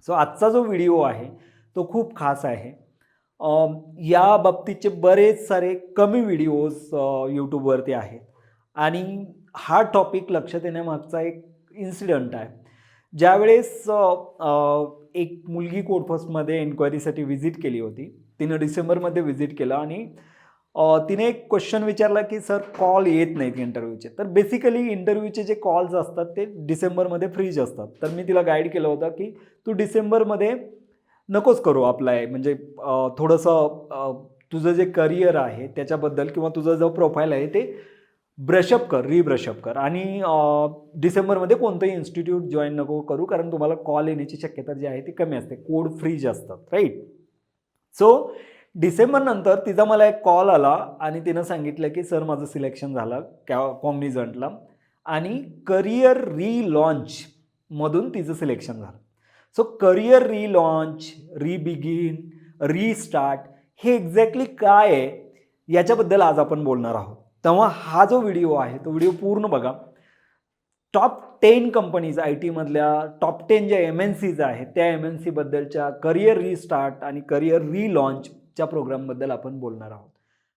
So आजचा जो video आहे तो खूप खास आहे. या बाबतीचे बरेच सारे कमी व्हिडिओज यूट्यूबवरती आहेत आणि हा टॉपिक लक्षात येण्यामागचा एक इन्सिडंट आहे. ज्यावेळेस एक मुलगी कोडफर्स्टमध्ये एन्क्वायरीसाठी व्हिजिट केली होती. तिनं डिसेंबरमध्ये व्हिजिट केलं आणि तिने एक क्वेश्चन विचारला की सर कॉल येत नाहीत इंटरव्ह्यूचे. तर बेसिकली इंटरव्ह्यूचे जे कॉल्स असतात ते डिसेंबरमध्ये फ्रीज असतात. तर मी तिला गाईड केलं होतं की तू डिसेंबरमध्ये नकोच करू अप्लाय, म्हणजे थोडंसं तुझं जे करिअर आहे त्याच्याबद्दल किंवा तुझं जो प्रोफाईल आहे ते ब्रशअप कर, रिब्रशअप कर आणि डिसेंबरमध्ये कोणतंही इन्स्टिट्यूट जॉईन नको करू, कारण तुम्हाला कॉल येण्याची शक्यता जी आहे ती कमी असते. कोड फ्रीज असतात, राईट. सो डिसेंबरनंतर तिचा मला एक कॉल आला आणि तिनं सांगितलं की सर माझं सिलेक्शन झालं कॉग्निझंटला आणि करिअर रिलॉन्चमधून तिचं सिलेक्शन झालं. सो करिअर रिलॉन्च, रिबिगिन, रिस्टार्ट हे एक्झॅक्टली काय आहे याच्याबद्दल आज आपण बोलणार आहोत. तेव्हा हा जो व्हिडिओ आहे तो व्हिडिओ पूर्ण बघा. टॉप 10 कंपनीज आय टीमधल्या टॉप 10 ज्या MNCs आहेत त्या MNC बद्दलच्या करिअर रिस्टार्ट आणि करिअर रिलॉन्चच्या प्रोग्रामबद्दल आपण बोलणार आहोत.